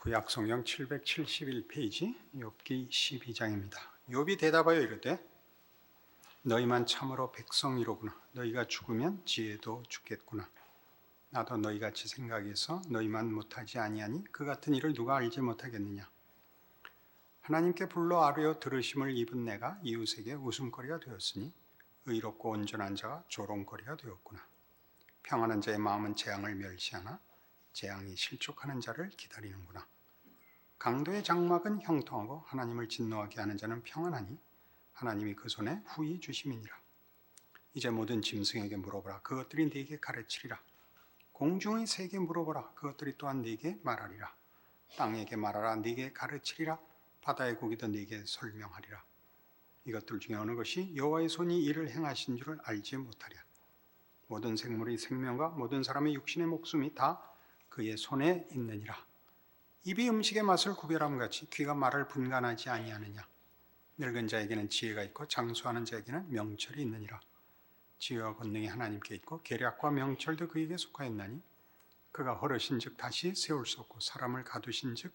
구약성경 771페이지 욥기 12장입니다. 욥이 대답하여 이르되 너희만 참으로 백성이로구나. 너희가 죽으면 지혜도 죽겠구나. 나도 너희같이 생각해서 너희만 못하지 아니하니 그 같은 일을 누가 알지 못하겠느냐. 하나님께 불러 아뢰어 들으심을 입은 내가 이웃에게 웃음거리가 되었으니 의롭고 온전한 자가 조롱거리가 되었구나. 평안한 자의 마음은 재앙을 멸시하나 재앙이 실족하는 자를 기다리는구나. 강도의 장막은 형통하고 하나님을 진노하게 하는 자는 평안하니 하나님이 그 손에 후히 주심이니라. 이제 모든 짐승에게 물어보라. 그것들이 네게 가르치리라. 공중의 새에게 물어보라. 그것들이 또한 네게 말하리라. 땅에게 말하라. 네게 가르치리라. 바다의 고기도 네게 설명하리라. 이것들 중에 어느 것이 여호와의 손이 이를 행하신 줄을 알지 못하랴. 모든 생물의 생명과 모든 사람의 육신의 목숨이 다 그의 손에 있느니라. 입이 음식의 맛을 구별함 같이 귀가 말을 분간하지 아니하느냐. 늙은 자에게는 지혜가 있고 장수하는 자에게는 명철이 있느니라. 지혜와 권능이 하나님께 있고 계략과 명철도 그에게 속하였나니 그가 허르신즉 다시 세울 수 없고 사람을 가두신즉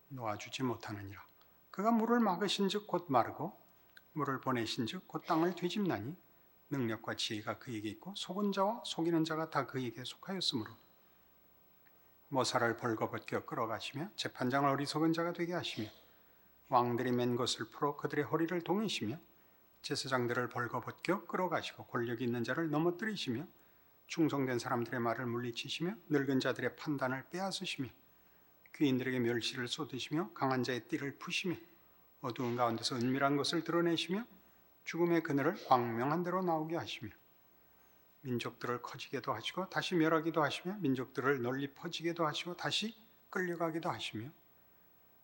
놓아주지 못하느니라. 그가 물을 막으신즉 곧 마르고 물을 보내신즉 곧 땅을 뒤집나니 능력과 지혜가 그에게 있고 속은 자와 속이는 자가 다 그에게 속하였으므로 모사를 벌거벗겨 끌어가시며 재판장을 어리석은 자가 되게 하시며 왕들이 맨 것을 풀어 그들의 허리를 동이시며 제사장들을 벌거벗겨 끌어가시고 권력이 있는 자를 넘어뜨리시며 충성된 사람들의 말을 물리치시며 늙은 자들의 판단을 빼앗으시며 귀인들에게 멸시를 쏟으시며 강한 자의 띠를 푸시며 어두운 가운데서 은밀한 것을 드러내시며 죽음의 그늘을 광명한 대로 나오게 하시며 민족들을 커지게도 하시고 다시 멸하기도 하시며 민족들을 널리 퍼지게도 하시고 다시 끌려가기도 하시며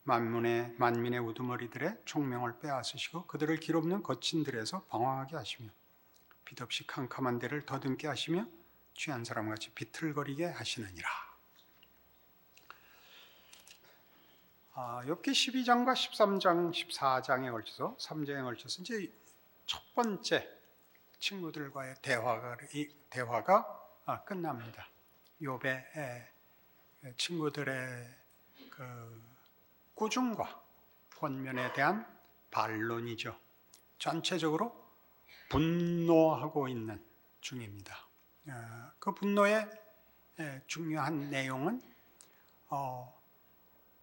만민의 우두머리들의 총명을 빼앗으시고 그들을 길없는 거친 들에서 방황하게 하시며 빛없이 캄캄한 데를 더듬게 하시며 취한 사람같이 비틀거리게 하시느니라. 욥기 12장과 13장, 14장에 걸쳐서 3장에 걸쳐서 이제 첫 번째 친구들과의 대화가 끝납니다. 욥의 친구들의 그 꾸중과 권면에 대한 반론이죠. 전체적으로 분노하고 있는 중입니다. 그 분노의 중요한 내용은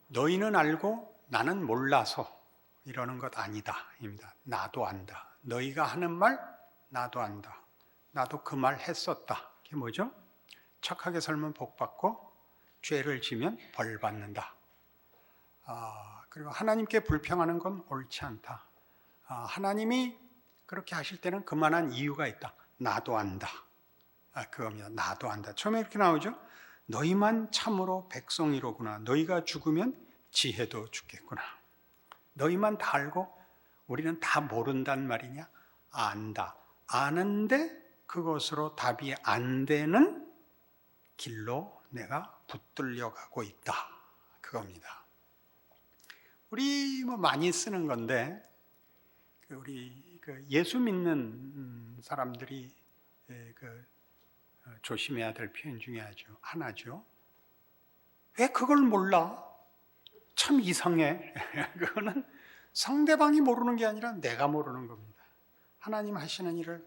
너희는 알고 나는 몰라서 이러는 것 아니다 입니다. 나도 안다. 너희가 하는 말 나도 안다. 나도 그 말 했었다. 이게 뭐죠? 착하게 살면 복 받고 죄를 지면 벌 받는다. 그리고 하나님께 불평하는 건 옳지 않다. 하나님이 그렇게 하실 때는 그만한 이유가 있다. 나도 안다. 그겁니다. 나도 안다. 처음에 이렇게 나오죠. 너희만 참으로 백성이로구나. 너희가 죽으면 지혜도 죽겠구나. 너희만 다 알고 우리는 다 모른단 말이냐? 안다. 아는데 그것으로 답이 안 되는 길로 내가 붙들려 가고 있다. 그겁니다. 우리 많이 쓰는 건데 우리 예수 믿는 사람들이 조심해야 될 표현 중에 하나죠. 왜 그걸 몰라? 참 이상해. 그거는 상대방이 모르는 게 아니라 내가 모르는 겁니다. 하나님 하시는 일을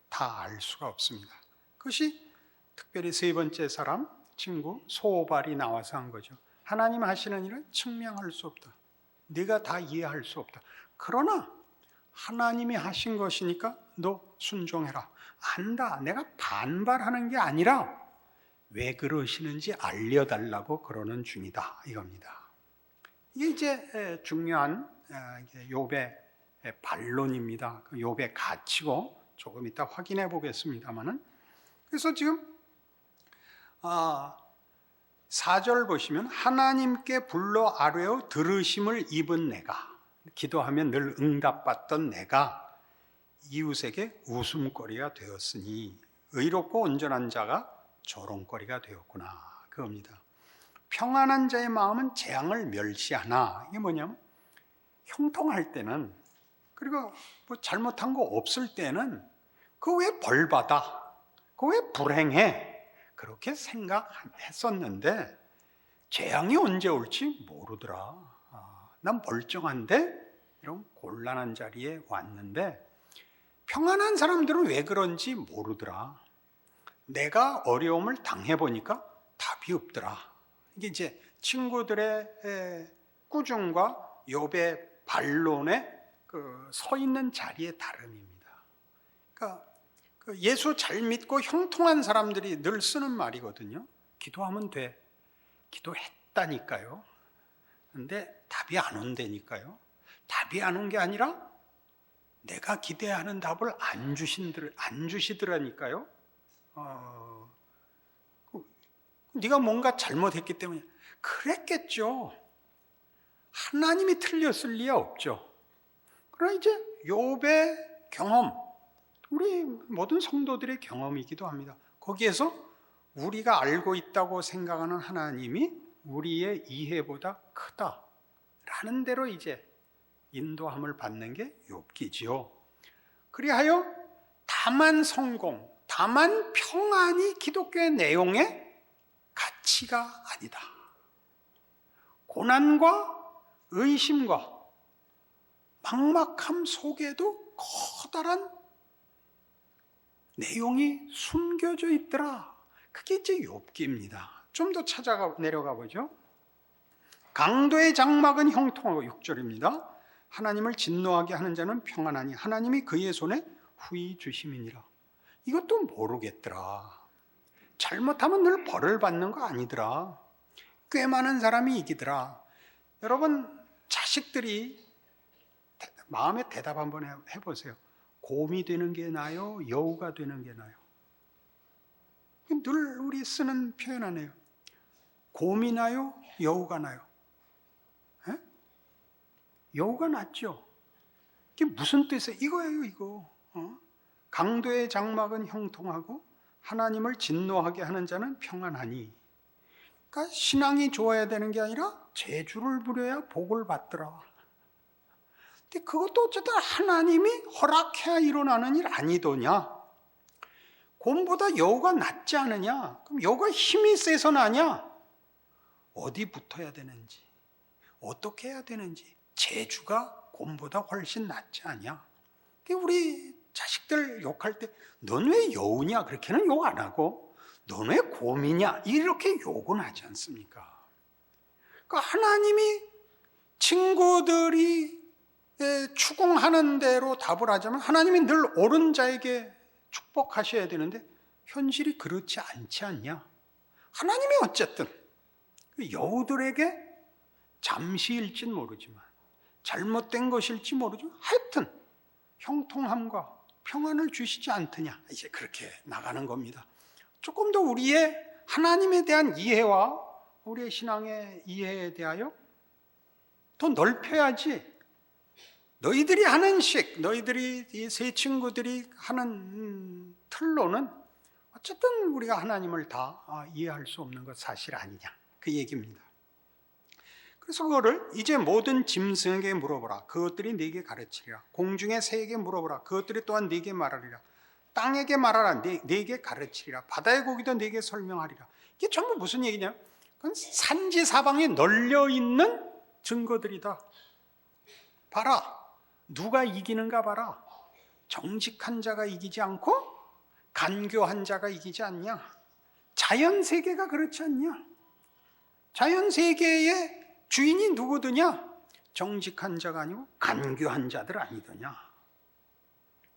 다 알 수가 없습니다. 그것이 특별히 세 번째 사람, 친구 소발이 나와서 한 거죠. 하나님 하시는 일을 증명할 수 없다. 네가 다 이해할 수 없다. 그러나 하나님이 하신 것이니까 너 순종해라. 안다. 내가 반발하는 게 아니라 왜 그러시는지 알려달라고 그러는 중이다. 이겁니다. 이게 이제 중요한 욥의 반론입니다. 욥의 가치고 조금 이따 확인해 보겠습니다만은 그래서 지금 4절 보시면 하나님께 불러 아뢰어 들으심을 입은 내가 기도하면 늘 응답받던 내가 이웃에게 웃음거리가 되었으니 의롭고 온전한 자가 조롱거리가 되었구나. 그겁니다. 평안한 자의 마음은 재앙을 멸시하나. 이게 뭐냐면 형통할 때는 그리고 뭐 잘못한 거 없을 때는 그거 왜 벌받아? 그거 왜 불행해? 그렇게 생각했었는데 재앙이 언제 올지 모르더라. 난 멀쩡한데 이런 곤란한 자리에 왔는데 평안한 사람들은 왜 그런지 모르더라. 내가 어려움을 당해보니까 답이 없더라. 이게 이제 친구들의 꾸중과 욥의 반론에 서 있는 자리의 다름입니다. 그러니까 예수 잘 믿고 형통한 사람들이 늘 쓰는 말이거든요. 기도하면 돼. 기도했다니까요. 근데 답이 안 온다니까요. 답이 안 온 게 아니라 내가 기대하는 답을 안 주시더라니까요. 네가 뭔가 잘못했기 때문에 그랬겠죠. 하나님이 틀렸을 리가 없죠. 그러나 이제 욥의 경험, 우리 모든 성도들의 경험이기도 합니다. 거기에서 우리가 알고 있다고 생각하는 하나님이 우리의 이해보다 크다라는 대로 이제 인도함을 받는 게 욥기지요. 그리하여 다만 성공, 다만 평안이 기독교의 내용의 가치가 아니다. 고난과 의심과 막막함 속에도 커다란 내용이 숨겨져 있더라. 그게 이제 욥기입니다. 좀 더 내려가 보죠. 강도의 장막은 형통하고 6절입니다. 하나님을 진노하게 하는 자는 평안하니 하나님이 그의 손에 후히 주심이니라. 이것도 모르겠더라. 잘못하면 늘 벌을 받는 거 아니더라. 꽤 많은 사람이 이기더라. 여러분, 자식들이 마음의 대답 한번 해보세요. 곰이 되는 게 나요? 여우가 되는 게 나요? 늘 우리 쓰는 표현 아니에요. 곰이 나요? 여우가 나요? 에? 여우가 낫죠. 이게 무슨 뜻이에요? 이거예요, 이거. 강도의 장막은 형통하고 하나님을 진노하게 하는 자는 평안하니. 그러니까 신앙이 좋아야 되는 게 아니라 재주를 부려야 복을 받더라. 근데 그것도 어쨌든 하나님이 허락해야 일어나는 일 아니더냐? 곰보다 여우가 낫지 않으냐? 그럼 여우가 힘이 세서 나냐? 어디 붙어야 되는지, 어떻게 해야 되는지 재주가 곰보다 훨씬 낫지 않냐? 우리 자식들 욕할 때 넌 왜 여우냐? 그렇게는 욕 안 하고 넌 왜 곰이냐? 이렇게 욕은 하지 않습니까? 그러니까 하나님이 친구들이 추궁하는 대로 답을 하자면 하나님이 늘 옳은 자에게 축복하셔야 되는데 현실이 그렇지 않지 않냐? 하나님이 어쨌든 여우들에게 잠시일진 모르지만 잘못된 것일지 모르지만 하여튼 형통함과 평안을 주시지 않더냐? 이제 그렇게 나가는 겁니다. 조금 더 우리의 하나님에 대한 이해와 우리의 신앙의 이해에 대하여 더 넓혀야지. 너희들이 하는 식, 너희들이 이 세 친구들이 하는 틀로는 어쨌든 우리가 하나님을 다 이해할 수 없는 것 사실 아니냐, 그 얘기입니다. 그래서 그거를 이제 모든 짐승에게 물어보라. 그것들이 네게 가르치리라. 공중의 새에게 물어보라. 그것들이 또한 네게 말하리라. 땅에게 말하라. 네게 가르치리라. 바다의 고기도 네게 설명하리라. 이게 전부 무슨 얘기냐? 그건 산지사방에 널려 있는 증거들이다. 봐라. 누가 이기는가 봐라. 정직한 자가 이기지 않고 간교한 자가 이기지 않냐? 자연세계가 그렇지 않냐? 자연세계의 주인이 누구더냐? 정직한 자가 아니고 간교한 자들 아니더냐?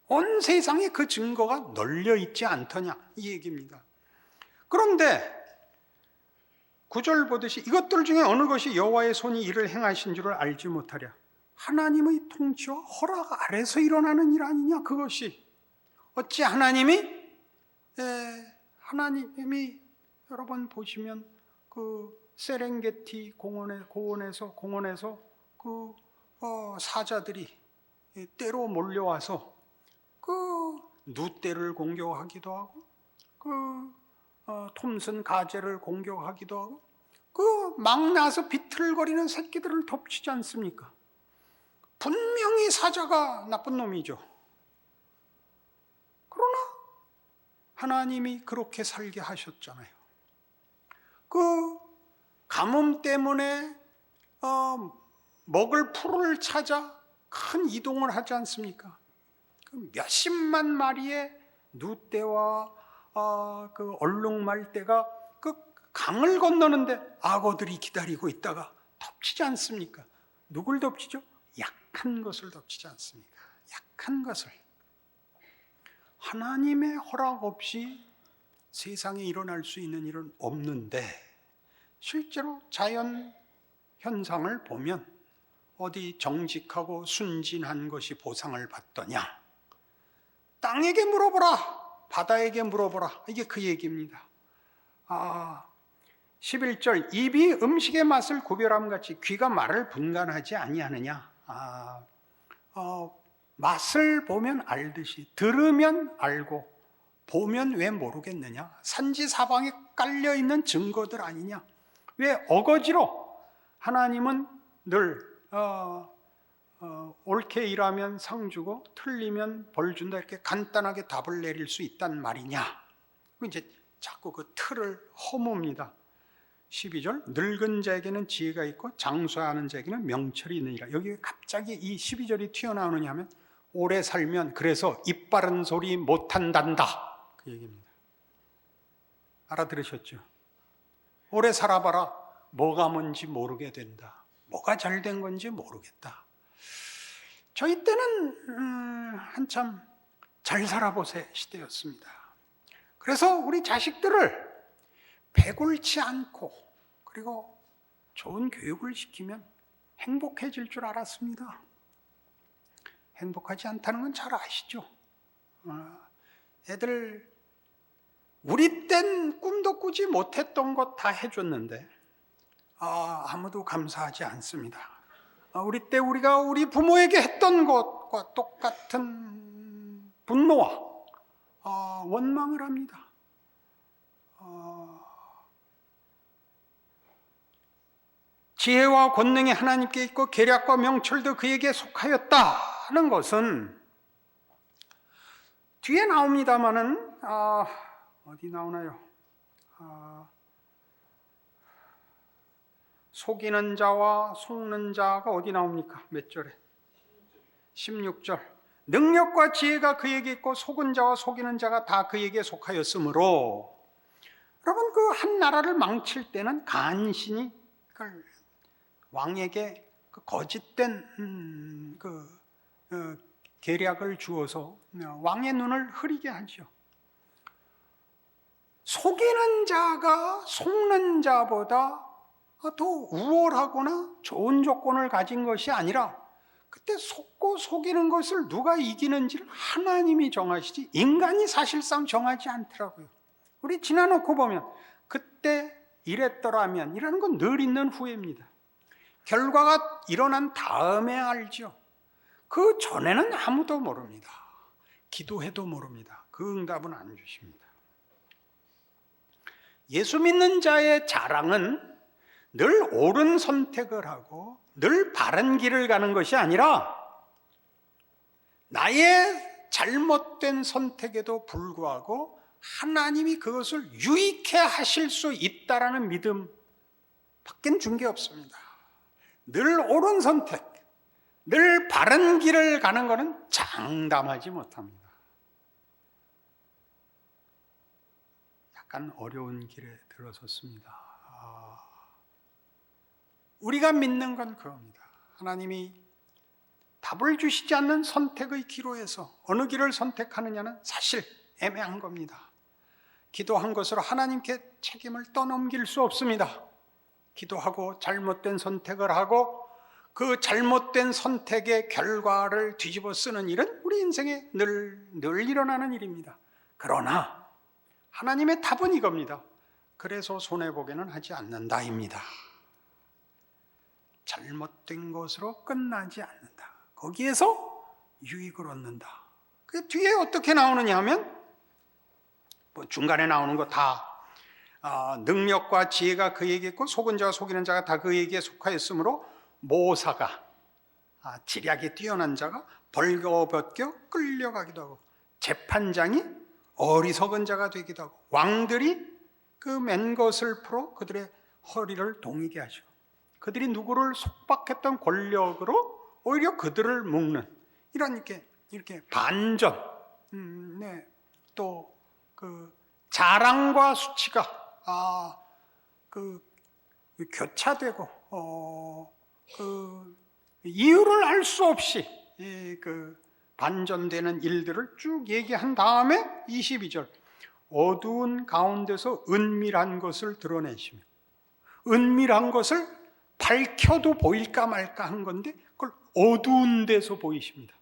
온 세상에 그 증거가 널려 있지 않더냐? 이 얘기입니다. 그런데 9절 보듯이 이것들 중에 어느 것이 여호와의 손이 이를 행하신 줄을 알지 못하랴. 하나님의 통치와 허락 아래서 일어나는 일 아니냐? 그것이 어찌 하나님이 여러분 보시면 그 세렝게티 공원에서 그 사자들이 떼로 몰려와서 그 누떼를 공격하기도 하고 그 톰슨 가재를 공격하기도 하고 그 막 나서 비틀거리는 새끼들을 덮치지 않습니까? 분명히 사자가 나쁜 놈이죠. 그러나 하나님이 그렇게 살게 하셨잖아요. 그 가뭄 때문에 먹을 풀을 찾아 큰 이동을 하지 않습니까? 그 몇십만 마리의 누떼와 그 얼룩말떼가 그 강을 건너는데 악어들이 기다리고 있다가 덮치지 않습니까? 누굴 덮치죠? 약한 것을 덮치지 않습니까? 약한 것을. 하나님의 허락 없이 세상에 일어날 수 있는 일은 없는데, 실제로 자연 현상을 보면 어디 정직하고 순진한 것이 보상을 받더냐? 땅에게 물어보라, 바다에게 물어보라. 이게 그 얘기입니다. 11절, 입이 음식의 맛을 구별함 같이 귀가 말을 분간하지 아니하느냐. 맛을 보면 알듯이, 들으면 알고 보면 왜 모르겠느냐. 산지사방에 깔려있는 증거들 아니냐. 왜 어거지로 하나님은 늘 옳게 일하면 상 주고 틀리면 벌 준다, 이렇게 간단하게 답을 내릴 수 있단 말이냐. 이제 자꾸 그 틀을 허뭅니다. 12절, 늙은 자에게는 지혜가 있고 장수하는 자에게는 명철이 있느니라. 여기 갑자기 이 12절이 튀어나오느냐 하면, 오래 살면 그래서 입 바른 소리 못한단다, 그 얘기입니다. 알아들으셨죠? 오래 살아봐라, 뭐가 뭔지 모르게 된다. 뭐가 잘된 건지 모르겠다. 저희 때는 한참 잘 살아보세 시대였습니다. 그래서 우리 자식들을 배골치 않고 그리고 좋은 교육을 시키면 행복해질 줄 알았습니다. 행복하지 않다는 건 잘 아시죠? 애들 우리 땐 꿈도 꾸지 못했던 것 다 해줬는데 아무도 감사하지 않습니다. 우리 때 우리가 우리 부모에게 했던 것과 똑같은 분노와 원망을 합니다. 지혜와 권능이 하나님께 있고 계략과 명철도 그에게 속하였다는 것은 뒤에 나옵니다마는 어디 나오나요? 속이는 자와 속는 자가 어디 나옵니까? 몇 절에? 16절. 능력과 지혜가 그에게 있고 속은 자와 속이는 자가 다 그에게 속하였으므로, 여러분, 그 한 나라를 망칠 때는 간신히 그걸 왕에게 그 거짓된 계략을 주어서 왕의 눈을 흐리게 하죠. 속이는 자가 속는 자보다 더 우월하거나 좋은 조건을 가진 것이 아니라, 그때 속고 속이는 것을 누가 이기는지를 하나님이 정하시지 인간이 사실상 정하지 않더라고요. 우리 지나놓고 보면 그때 이랬더라면 이라는 건 늘 있는 후회입니다. 결과가 일어난 다음에 알죠. 그 전에는 아무도 모릅니다. 기도해도 모릅니다. 그 응답은 안 주십니다. 예수 믿는 자의 자랑은 늘 옳은 선택을 하고 늘 바른 길을 가는 것이 아니라, 나의 잘못된 선택에도 불구하고 하나님이 그것을 유익해 하실 수 있다라는 믿음 밖엔 준 게 없습니다. 늘 옳은 선택, 늘 바른 길을 가는 것은 장담하지 못합니다. 약간 어려운 길에 들어섰습니다. 우리가 믿는 건 그겁니다. 하나님이 답을 주시지 않는 선택의 기로에서 어느 길을 선택하느냐는 사실 애매한 겁니다. 기도한 것으로 하나님께 책임을 떠넘길 수 없습니다. 기도하고 잘못된 선택을 하고 그 잘못된 선택의 결과를 뒤집어 쓰는 일은 우리 인생에 늘 일어나는 일입니다. 그러나 하나님의 답은 이겁니다. 그래서 손해보게는 하지 않는다입니다. 잘못된 것으로 끝나지 않는다. 거기에서 유익을 얻는다. 그 뒤에 어떻게 나오느냐 하면, 중간에 나오는 거 다 능력과 지혜가 그에게 있고 속은 자와 속이는 자가 다 그에게 속하였으므로, 모사가 지략이 뛰어난 자가 벌거벗겨 끌려가기도 하고, 재판장이 어리석은 자가 되기도 하고, 왕들이 그 맨 것을 풀어 그들의 허리를 동이게 하시고, 그들이 누구를 속박했던 권력으로 오히려 그들을 묶는 이런 이렇게 반전, 네, 또 그 자랑과 수치가 교차되고 그 이유를 알 수 없이 그 반전되는 일들을 쭉 얘기한 다음에 22절, 어두운 가운데서 은밀한 것을 드러내시며, 은밀한 것을 밝혀도 보일까 말까 한 건데 그걸 어두운 데서 보이십니다.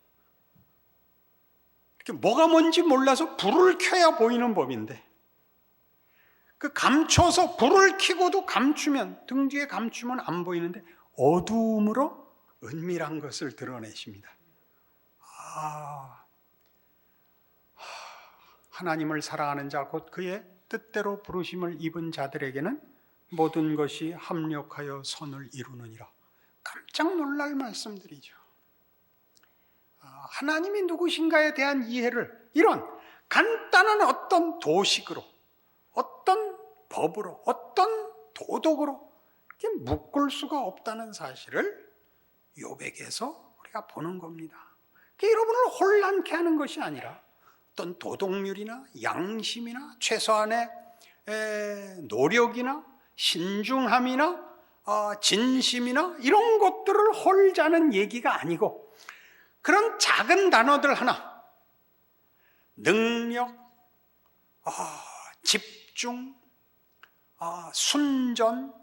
이렇게 뭐가 뭔지 몰라서 불을 켜야 보이는 법인데, 그 감춰서 불을 켜고도 감추면, 등 뒤에 감추면 안 보이는데 어두움으로 은밀한 것을 드러내십니다. 하나님을 사랑하는 자, 곧 그의 뜻대로 부르심을 입은 자들에게는 모든 것이 합력하여 선을 이루느니라. 깜짝 놀랄 말씀들이죠. 하나님이 누구신가에 대한 이해를 이런 간단한 어떤 도식으로, 어떤 법으로, 어떤 도덕으로 이렇게 묶을 수가 없다는 사실을 욥에게서 우리가 보는 겁니다. 그게 여러분을 혼란케 하는 것이 아니라 어떤 도덕률이나 양심이나 최소한의 노력이나 신중함이나 진심이나 이런 것들을 홀자는 얘기가 아니고, 그런 작은 단어들 하나, 능력, 집중, 순전,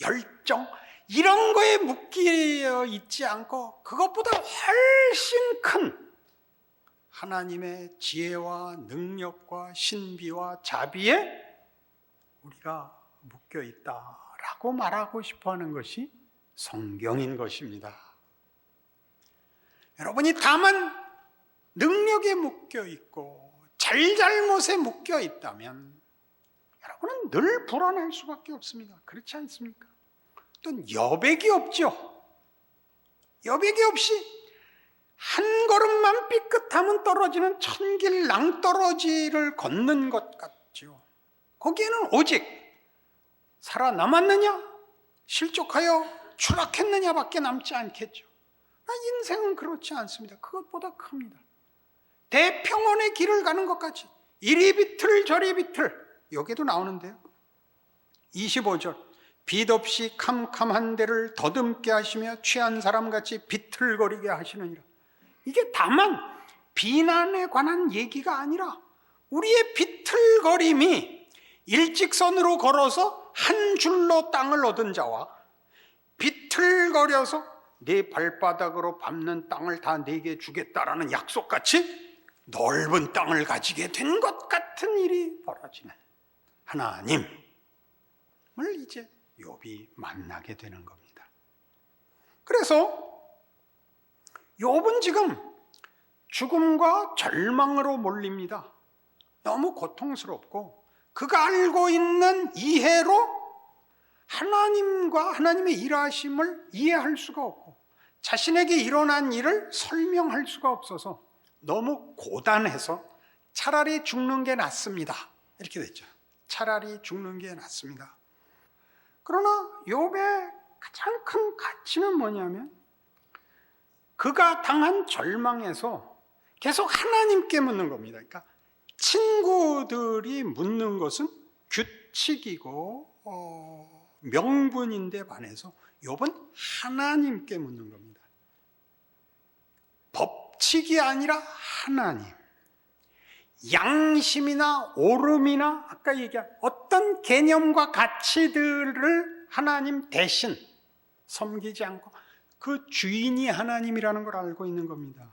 열정, 이런 거에 묶여 있지 않고 그것보다 훨씬 큰 하나님의 지혜와 능력과 신비와 자비에 우리가 묶여 있다라고 말하고 싶어하는 것이 성경인 것입니다. 여러분이 다만 능력에 묶여 있고 잘잘못에 묶여 있다면 여러분은 늘 불안할 수밖에 없습니다. 그렇지 않습니까? 또 여백이 없죠. 여백이 없이 한 걸음만 삐끗하면 떨어지는 천길 낭떠러지를 걷는 것 같죠. 거기에는 오직 살아남았느냐, 실족하여 추락했느냐밖에 남지 않겠죠. 인생은 그렇지 않습니다. 그것보다 큽니다. 대평원의 길을 가는 것 같이 이리 비틀 저리 비틀, 여기도 나오는데요. 25절, 빛 없이 캄캄한 데를 더듬게 하시며 취한 사람같이 비틀거리게 하시느니라. 이게 다만 비난에 관한 얘기가 아니라 우리의 비틀거림이 일직선으로 걸어서 한 줄로 땅을 얻은 자와 비틀거려서 네 발바닥으로 밟는 땅을 다 네게 주겠다라는 약속같이 넓은 땅을 가지게 된 것 같은 일이 벌어지는 하나님을 이제 욥이 만나게 되는 겁니다. 그래서 욥은 지금 죽음과 절망으로 몰립니다. 너무 고통스럽고 그가 알고 있는 이해로 하나님과 하나님의 일하심을 이해할 수가 없고 자신에게 일어난 일을 설명할 수가 없어서 너무 고단해서 차라리 죽는 게 낫습니다. 이렇게 됐죠. 차라리 죽는 게 낫습니다. 그러나 욥의 가장 큰 가치는 뭐냐면 그가 당한 절망에서 계속 하나님께 묻는 겁니다. 그러니까 친구들이 묻는 것은 규칙이고 명분인데 반해서 욥은 하나님께 묻는 겁니다. 법칙이 아니라 하나님. 양심이나 옳음이나 아까 얘기한 어떤 개념과 가치들을 하나님 대신 섬기지 않고 그 주인이 하나님이라는 걸 알고 있는 겁니다.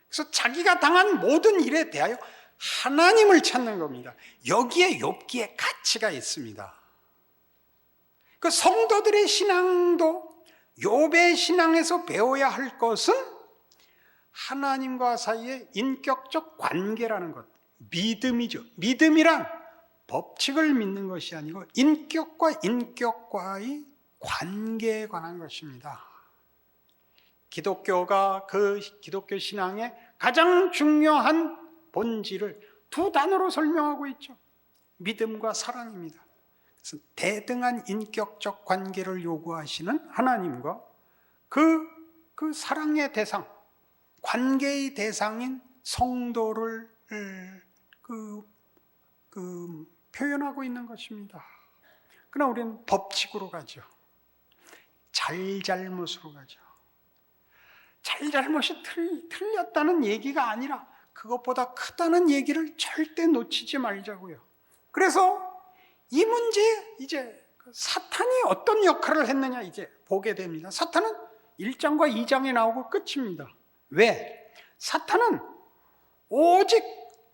그래서 자기가 당한 모든 일에 대하여 하나님을 찾는 겁니다. 여기에 욥기에 가치가 있습니다. 그 성도들의 신앙도 욥의 신앙에서 배워야 할 것은 하나님과 사이의 인격적 관계라는 것, 믿음이죠. 믿음이란 법칙을 믿는 것이 아니고 인격과 인격과의 관계에 관한 것입니다. 기독교가 그 기독교 신앙의 가장 중요한 본질을 두 단어로 설명하고 있죠. 믿음과 사랑입니다. 그래서 대등한 인격적 관계를 요구하시는 하나님과 그 사랑의 대상, 관계의 대상인 성도를 표현하고 있는 것입니다. 그러나 우리는 법칙으로 가죠. 잘잘못으로 가죠. 잘잘못이 틀렸다는 얘기가 아니라 그것보다 크다는 얘기를 절대 놓치지 말자고요. 그래서 이 문제에 이제 사탄이 어떤 역할을 했느냐 이제 보게 됩니다. 사탄은 1장과 2장에 나오고 끝입니다. 왜? 사탄은 오직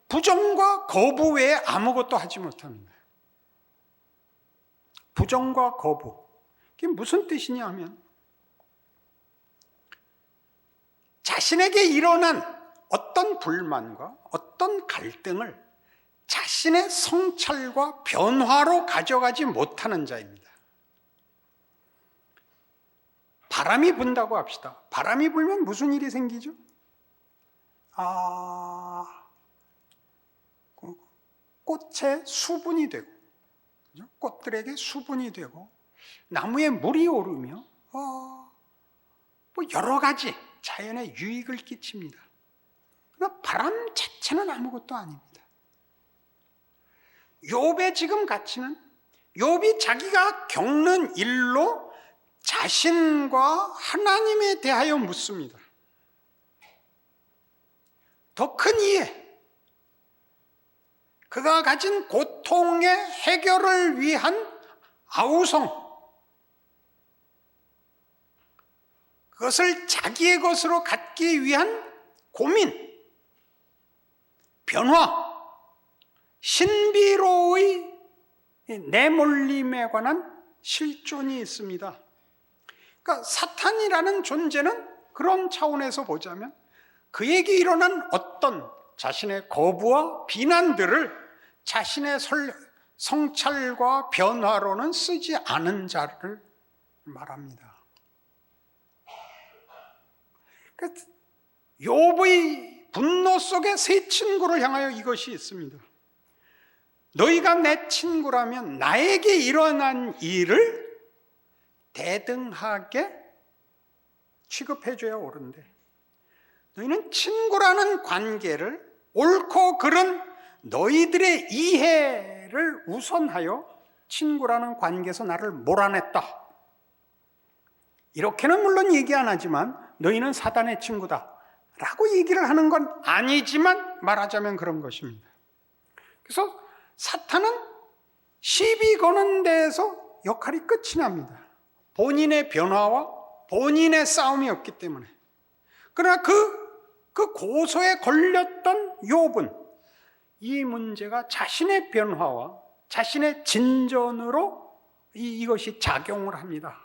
부정과 거부 외에 아무것도 하지 못합니다. 부정과 거부. 그게 무슨 뜻이냐 하면 자신에게 일어난 어떤 불만과 어떤 갈등을 자신의 성찰과 변화로 가져가지 못하는 자입니다. 바람이 분다고 합시다. 바람이 불면 무슨 일이 생기죠? 꽃에 수분이 되고, 꽃들에게 수분이 되고, 나무에 물이 오르며, 여러 가지 자연에 유익을 끼칩니다. 그러나 바람 자체는 아무것도 아닙니다. 욥의 지금 가치는 욥이 자기가 겪는 일로 자신과 하나님에 대하여 묻습니다. 더 큰 이해, 그가 가진 고통의 해결을 위한 아우성, 그것을 자기의 것으로 갖기 위한 고민, 변화, 신비로의 내몰림에 관한 실존이 있습니다. 그러니까 사탄이라는 존재는 그런 차원에서 보자면 그에게 일어난 어떤 자신의 거부와 비난들을 자신의 성찰과 변화로는 쓰지 않은 자를 말합니다. 그러니까 욥의 분노 속에 세 친구를 향하여 이것이 있습니다. 너희가 내 친구라면 나에게 일어난 일을 대등하게 취급해줘야 옳은데 너희는 친구라는 관계를 옳고 그른 너희들의 이해를 우선하여 친구라는 관계에서 나를 몰아냈다. 이렇게는 물론 얘기 안 하지만 너희는 사단의 친구다 라고 얘기를 하는 건 아니지만 말하자면 그런 것입니다. 그래서 사탄은 시비 거는 데에서 역할이 끝이 납니다. 본인의 변화와 본인의 싸움이 없기 때문에. 그러나 그 고소에 걸렸던 욥은 이 문제가 자신의 변화와 자신의 진전으로 이것이 작용을 합니다.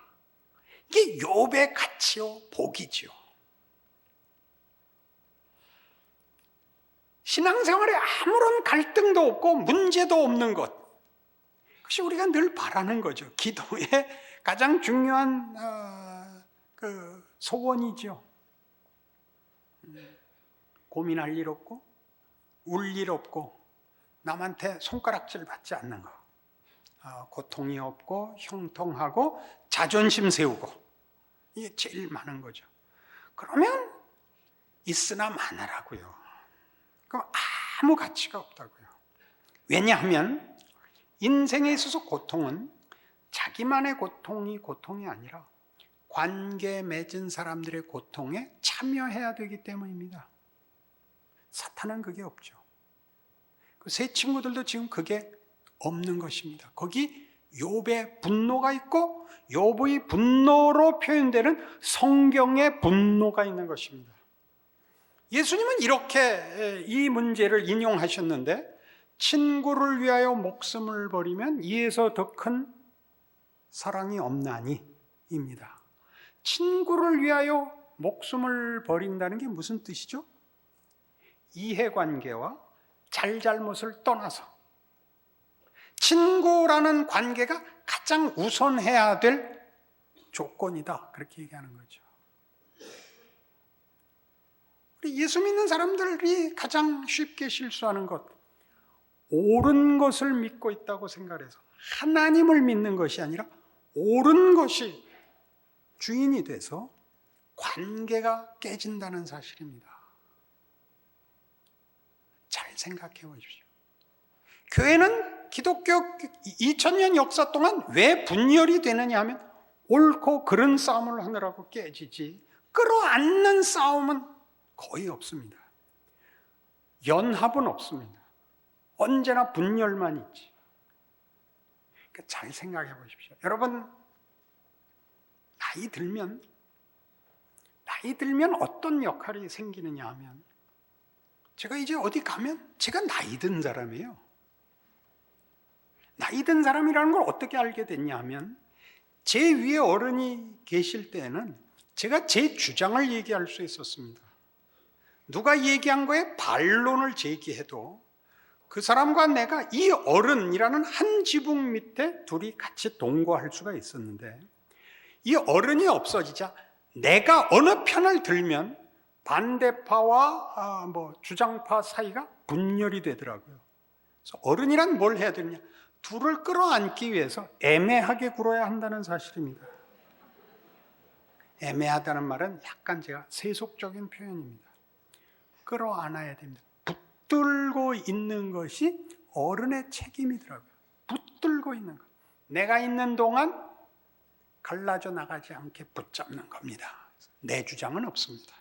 이게 욥의 가치요 복이지요. 신앙생활에 아무런 갈등도 없고 문제도 없는 것, 그것이 우리가 늘 바라는 거죠. 기도의 가장 중요한 소원이죠. 고민할 일 없고 울 일 없고 남한테 손가락질 받지 않는 거, 고통이 없고 형통하고 자존심 세우고, 이게 제일 많은 거죠. 그러면 있으나 마나라고요. 그럼 아무 가치가 없다고요. 왜냐하면 인생에 있어서 고통은 자기만의 고통이 아니라 관계 맺은 사람들의 고통에 참여해야 되기 때문입니다. 사탄은 그게 없죠. 그 세 친구들도 지금 그게 없는 것입니다. 거기 욥의 분노가 있고 욥의 분노로 표현되는 성경의 분노가 있는 것입니다. 예수님은 이렇게 이 문제를 인용하셨는데, 친구를 위하여 목숨을 버리면 이에서 더 큰 사랑이 없나니 입니다. 친구를 위하여 목숨을 버린다는 게 무슨 뜻이죠? 이해관계와 잘잘못을 떠나서 친구라는 관계가 가장 우선해야 될 조건이다, 그렇게 얘기하는 거죠. 우리 예수 믿는 사람들이 가장 쉽게 실수하는 것, 옳은 것을 믿고 있다고 생각해서 하나님을 믿는 것이 아니라 옳은 것이 주인이 돼서 관계가 깨진다는 사실입니다. 잘 생각해 보십시오. 교회는 기독교 2000년 역사 동안 왜 분열이 되느냐 하면 옳고 그른 싸움을 하느라고 깨지지 끌어안는 싸움은 거의 없습니다. 연합은 없습니다. 언제나 분열만 있지. 그러니까 잘 생각해 보십시오. 여러분, 나이 들면 어떤 역할이 생기느냐 하면, 제가 이제 어디 가면 제가 나이 든 사람이에요. 나이 든 사람이라는 걸 어떻게 알게 됐냐 하면, 제 위에 어른이 계실 때는 제가 제 주장을 얘기할 수 있었습니다. 누가 얘기한 거에 반론을 제기해도 그 사람과 내가 이 어른이라는 한 지붕 밑에 둘이 같이 동거할 수가 있었는데, 이 어른이 없어지자 내가 어느 편을 들면 반대파와 주장파 사이가 분열이 되더라고요. 그래서 어른이란 뭘 해야 되느냐? 둘을 끌어안기 위해서 애매하게 굴어야 한다는 사실입니다. 애매하다는 말은 약간 제가 세속적인 표현입니다. 끌어안아야 됩니다. 붙들고 있는 것이 어른의 책임이더라고요. 붙들고 있는 것. 내가 있는 동안 갈라져 나가지 않게 붙잡는 겁니다. 내 주장은 없습니다.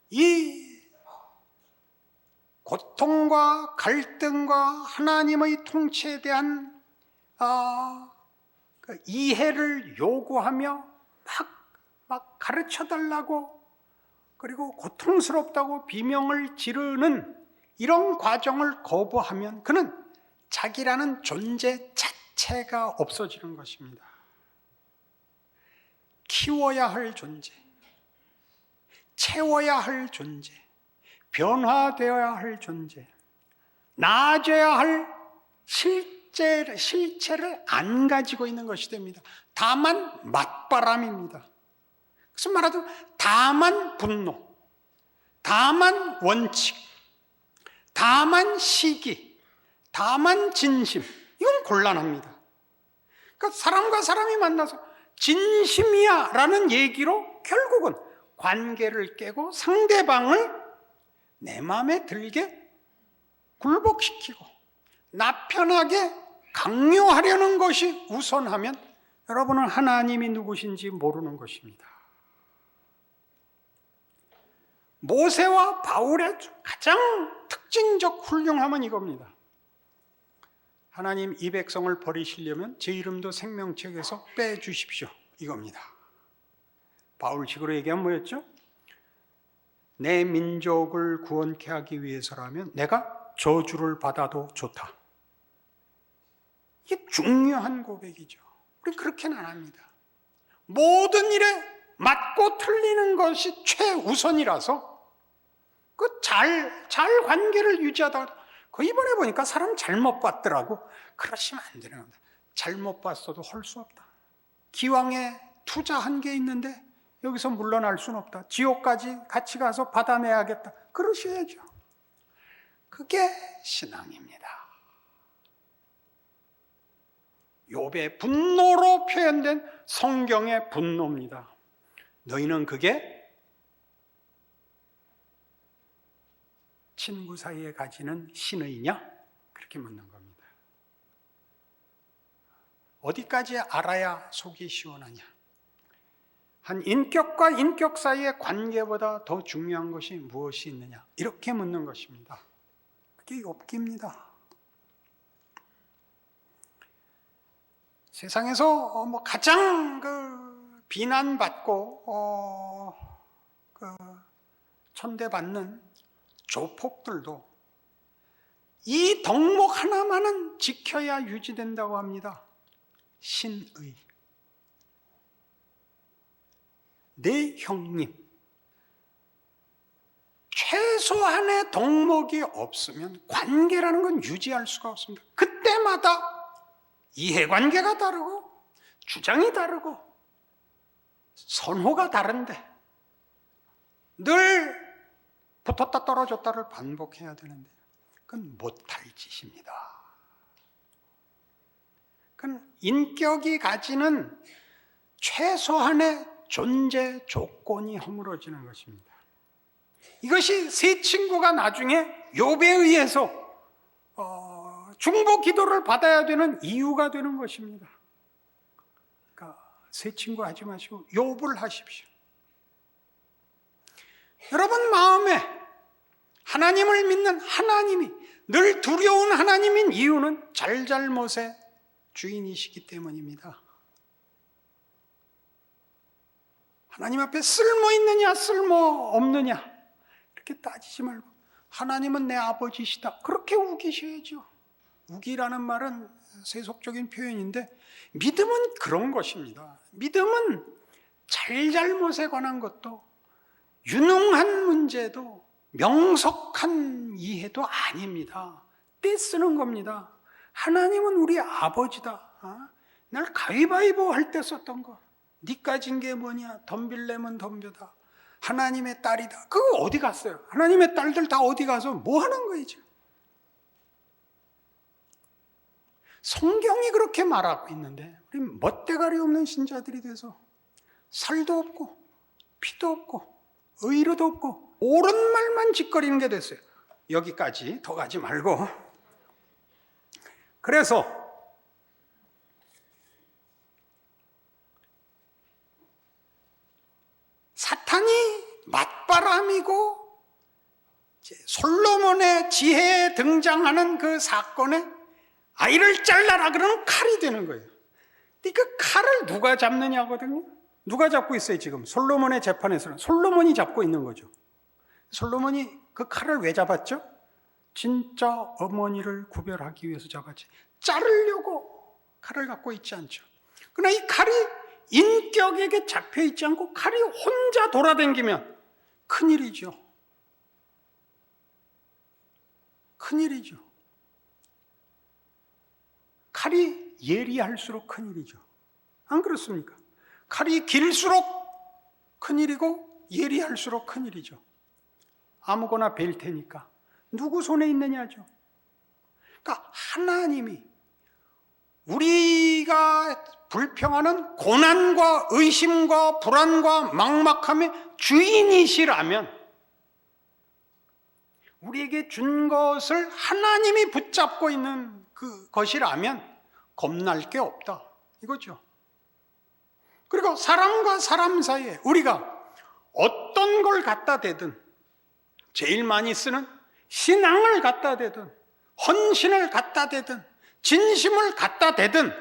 이 고통과 갈등과 하나님의 통치에 대한 이해를 요구하며 막 가르쳐달라고, 그리고 고통스럽다고 비명을 지르는 이런 과정을 거부하면 그는 자기라는 존재 자체가 없어지는 것입니다. 키워야 할 존재, 채워야 할 존재, 변화되어야 할 존재, 나아져야 할 실체를 안 가지고 있는 것이 됩니다. 다만 맞바람입니다. 그래서 말하자면 다만 분노, 다만 원칙, 다만 시기, 다만 진심, 이건 곤란합니다. 그러니까 사람과 사람이 만나서 진심이야 라는 얘기로 결국은 관계를 깨고 상대방을 내 마음에 들게 굴복시키고 나 편하게 강요하려는 것이 우선하면 여러분은 하나님이 누구신지 모르는 것입니다. 모세와 바울의 가장 특징적 훌륭함은 이겁니다. 하나님, 이 백성을 버리시려면 제 이름도 생명책에서 빼주십시오, 이겁니다. 바울식으로 얘기하면 뭐였죠? 내 민족을 구원케 하기 위해서라면 내가 저주를 받아도 좋다. 이게 중요한 고백이죠. 우리 그렇게는 안 합니다. 모든 일에 맞고 틀리는 것이 최우선이라서 잘 관계를 유지하다가 이번에 보니까 사람 잘못 봤더라고. 그러시면 안 되는 겁니다. 잘못 봤어도 할 수 없다. 기왕에 투자한 게 있는데 여기서 물러날 수는 없다. 지옥까지 같이 가서 받아내야겠다. 그러셔야죠. 그게 신앙입니다. 욥의 분노로 표현된 성경의 분노입니다. 너희는 그게 친구 사이에 가지는 신의냐? 그렇게 묻는 겁니다. 어디까지 알아야 속이 시원하냐? 한 인격과 인격 사이의 관계보다 더 중요한 것이 무엇이 있느냐? 이렇게 묻는 것입니다. 그게 욥기입니다. 세상에서 가장 비난받고 천대받는 조폭들도 이 덕목 하나만은 지켜야 유지된다고 합니다. 신의. 내 형님. 최소한의 덕목이 없으면 관계라는 건 유지할 수가 없습니다. 그때마다 이해관계가 다르고 주장이 다르고 선호가 다른데 늘 붙었다 떨어졌다를 반복해야 되는데 그건 못할 짓입니다. 인격이 가지는 최소한의 존재 조건이 허물어지는 것입니다. 이것이 세 친구가 나중에 욥에 의해서 중보 기도를 받아야 되는 이유가 되는 것입니다. 그러니까 세 친구 하지 마시고 욥을 하십시오. 여러분 마음에 하나님을 믿는 하나님이 늘 두려운 하나님인 이유는 잘잘못의 주인이시기 때문입니다. 하나님 앞에 쓸모 있느냐 쓸모 없느냐 이렇게 따지지 말고 하나님은 내 아버지시다 그렇게 우기셔야죠. 우기라는 말은 세속적인 표현인데 믿음은 그런 것입니다. 믿음은 잘잘못에 관한 것도 유능한 문제도 명석한 이해도 아닙니다. 떼쓰는 겁니다. 하나님은 우리 아버지다. 날 가위바위보 할 때 썼던 거. 네 가진 게 뭐냐? 덤빌래면 덤벼다. 하나님의 딸이다. 그거 어디 갔어요? 하나님의 딸들 다 어디 가서 뭐 하는 거예요 지금? 성경이 그렇게 말하고 있는데 우리 멋대가리 없는 신자들이 돼서 살도 없고 피도 없고 의로도 없고 옳은 말만 짓거리는 게 됐어요. 여기까지 더 가지 말고. 그래서 사탄이 맞바람이고 솔로몬의 지혜에 등장하는 그 사건에 아이를 잘라라 그러는 칼이 되는 거예요. 근데 그 칼을 누가 잡느냐거든요. 누가 잡고 있어요 지금? 솔로몬의 재판에서는 솔로몬이 잡고 있는 거죠. 솔로몬이 그 칼을 왜 잡았죠? 진짜 어머니를 구별하기 위해서 잡았지. 자르려고 칼을 갖고 있지 않죠. 그러나 이 칼이 인격에게 잡혀 있지 않고 칼이 혼자 돌아다니면 큰일이죠. 큰일이죠. 칼이 예리할수록 큰일이죠. 안 그렇습니까? 칼이 길수록 큰일이고 예리할수록 큰일이죠. 아무거나 벨 테니까 누구 손에 있느냐죠. 그러니까 하나님이 우리가 불평하는 고난과 의심과 불안과 막막함의 주인이시라면 우리에게 준 것을 하나님이 붙잡고 있는 그것이라면 겁날 게 없다 이거죠. 그리고 사람과 사람 사이에 우리가 어떤 걸 갖다 대든 제일 많이 쓰는 신앙을 갖다 대든 헌신을 갖다 대든 진심을 갖다 대든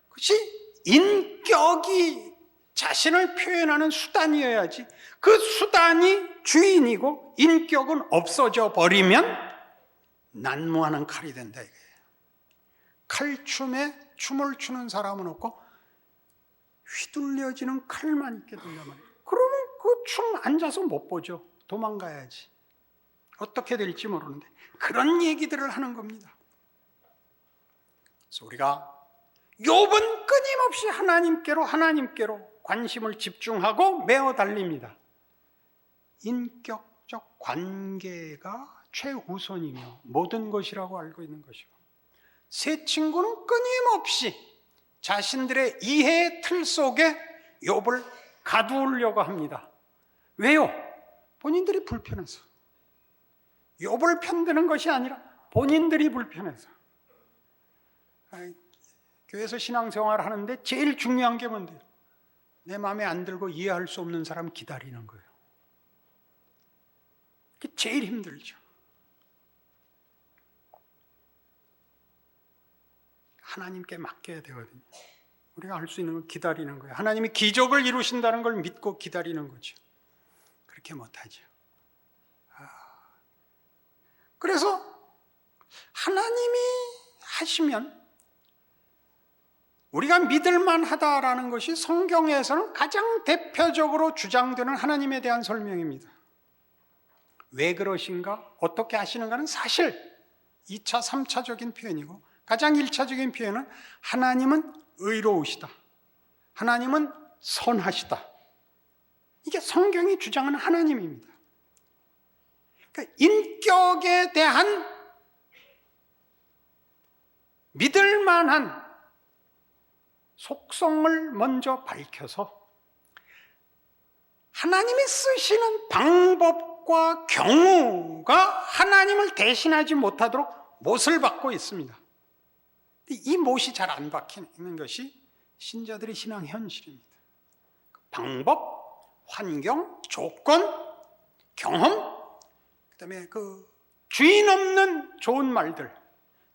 그것이 인격이 자신을 표현하는 수단이어야지 그 수단이 주인이고 인격은 없어져 버리면 난무하는 칼이 된다 이거예요. 칼춤에 춤을 추는 사람은 없고 휘둘려지는 칼만 있게 된단 말이에요. 그러면 그 춤 앉아서 못 보죠. 도망가야지. 어떻게 될지 모르는데 그런 얘기들을 하는 겁니다. 그래서 우리가 욥은 끊임없이 하나님께로 관심을 집중하고 메어 달립니다. 인격적 관계가 최우선이며 모든 것이라고 알고 있는 것이고 세 친구는 끊임없이 자신들의 이해의 틀 속에 욥을 가두려고 합니다. 왜요? 본인들이 불편해서. 욥을 편드는 것이 아니라 본인들이 불편해서. 교회에서 신앙생활을 하는데 제일 중요한 게 뭔데요? 내 마음에 안 들고 이해할 수 없는 사람 기다리는 거예요. 그게 제일 힘들죠. 하나님께 맡겨야 되거든요. 우리가 할 수 있는 건 기다리는 거예요. 하나님이 기적을 이루신다는 걸 믿고 기다리는 거죠. 그렇게 못하죠. 그래서 하나님이 하시면 우리가 믿을만 하다라는 것이 성경에서는 가장 대표적으로 주장되는 하나님에 대한 설명입니다. 왜 그러신가? 어떻게 하시는가는 사실 2차, 3차적인 표현이고 가장 1차적인 표현은 하나님은 의로우시다. 하나님은 선하시다. 이게 성경이 주장하는 하나님입니다. 그러니까 인격에 대한 믿을 만한 속성을 먼저 밝혀서 하나님이 쓰시는 방법과 경우가 하나님을 대신하지 못하도록 못을 박고 있습니다. 이 못이 잘 안 박히는 것이 신자들의 신앙 현실입니다. 방법, 환경, 조건, 경험, 그다음에 그 주인 없는 좋은 말들,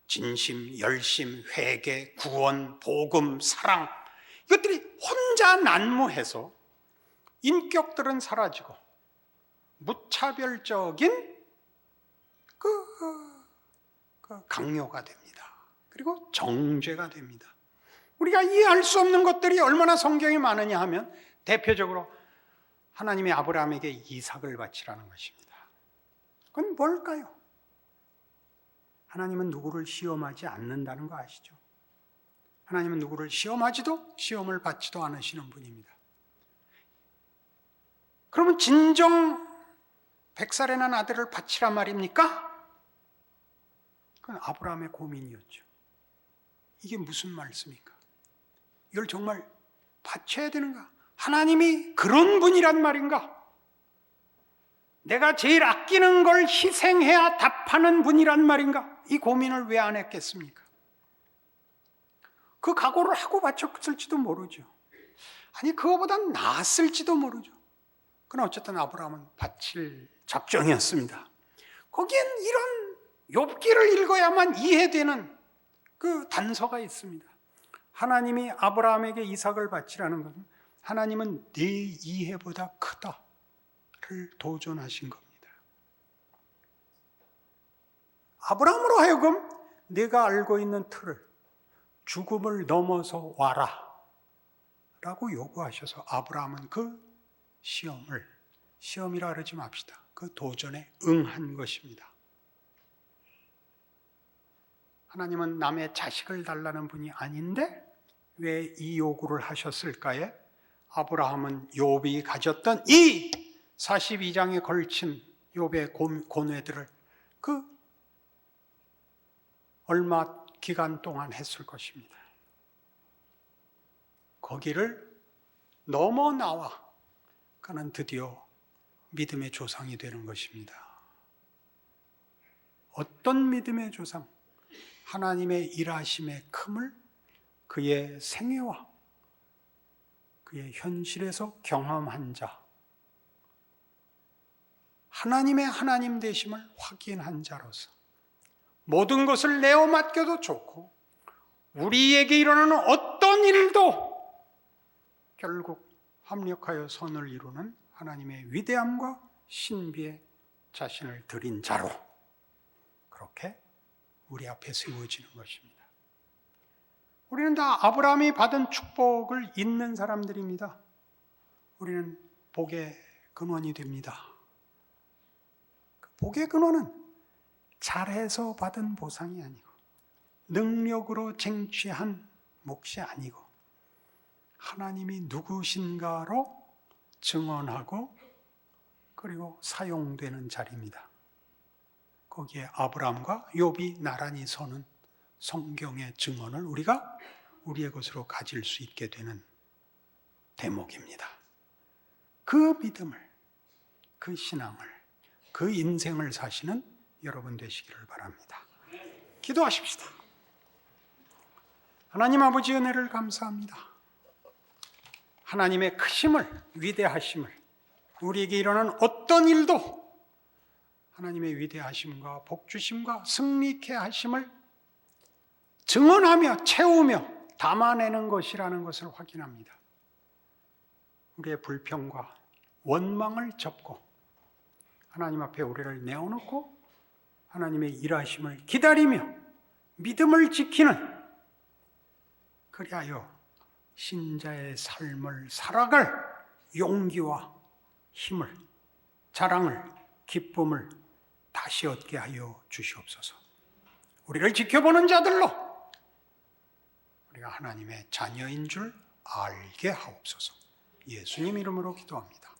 진심, 열심, 회개, 구원, 복음, 사랑, 이것들이 혼자 난무해서 인격들은 사라지고 무차별적인 그 강요가 됩니다. 그리고 정죄가 됩니다. 우리가 이해할 수 없는 것들이 얼마나 성경에 많으냐 하면 대표적으로 하나님이 아브라함에게 이삭을 바치라는 것입니다. 그건 뭘까요? 하나님은 누구를 시험하지 않는다는 거 아시죠? 하나님은 누구를 시험하지도 시험을 받지도 않으시는 분입니다. 그러면 진정 100살에 난 아들을 바치란 말입니까? 그건 아브라함의 고민이었죠. 이게 무슨 말씀입니까? 이걸 정말 바쳐야 되는가? 하나님이 그런 분이란 말인가? 내가 제일 아끼는 걸 희생해야 답하는 분이란 말인가? 이 고민을 왜 안 했겠습니까? 그 각오를 하고 바쳤을지도 모르죠. 아니, 그거보단 나았을지도 모르죠. 그러나 어쨌든 아브라함은 바칠 작정이었습니다. 거기엔 이런 욥기를 읽어야만 이해되는 그 단서가 있습니다. 하나님이 아브라함에게 이삭을 바치라는 것은 하나님은 네 이해보다 크다를 도전하신 겁니다. 아브라함으로 하여금 내가 알고 있는 틀을 죽음을 넘어서 와라 라고 요구하셔서 아브라함은 그 시험이라 그러지 맙시다. 그 도전에 응한 것입니다. 하나님은 남의 자식을 달라는 분이 아닌데 왜 이 요구를 하셨을까에 아브라함은 욥이 가졌던 이 42장에 걸친 욥의 고뇌들을 그 얼마 기간 동안 했을 것입니다. 거기를 넘어 나와 그는 드디어 믿음의 조상이 되는 것입니다. 어떤 믿음의 조상? 하나님의 일하심의 큼을 그의 생애와 그의 현실에서 경험한 자, 하나님의 하나님 되심을 확인한 자로서 모든 것을 내어 맡겨도 좋고 우리에게 일어나는 어떤 일도 결국 합력하여 선을 이루는 하나님의 위대함과 신비에 자신을 드린 자로 그렇게 우리 앞에 세워지는 것입니다. 우리는 다 아브라함이 받은 축복을 잇는 사람들입니다. 우리는 복의 근원이 됩니다. 복의 근원은 잘해서 받은 보상이 아니고 능력으로 쟁취한 몫이 아니고 하나님이 누구신가로 증언하고 그리고 사용되는 자리입니다. 거기에 아브라함과 욥이 나란히 서는 성경의 증언을 우리가 우리의 것으로 가질 수 있게 되는 대목입니다. 그 믿음을, 그 신앙을, 그 인생을 사시는 여러분 되시기를 바랍니다. 기도하십시다. 하나님 아버지 은혜를 감사합니다. 하나님의 크심을, 위대하심을, 우리에게 일어나는 어떤 일도 하나님의 위대하심과 복주심과 승리케 하심을 증언하며 채우며 담아내는 것이라는 것을 확인합니다. 우리의 불평과 원망을 접고 하나님 앞에 우리를 내어놓고 하나님의 일하심을 기다리며 믿음을 지키는 그리하여 신자의 삶을 살아갈 용기와 힘을, 자랑을, 기쁨을 다시 얻게 하여 주시옵소서. 우리를 지켜보는 자들로 우리가 하나님의 자녀인 줄 알게 하옵소서. 예수님 이름으로 기도합니다.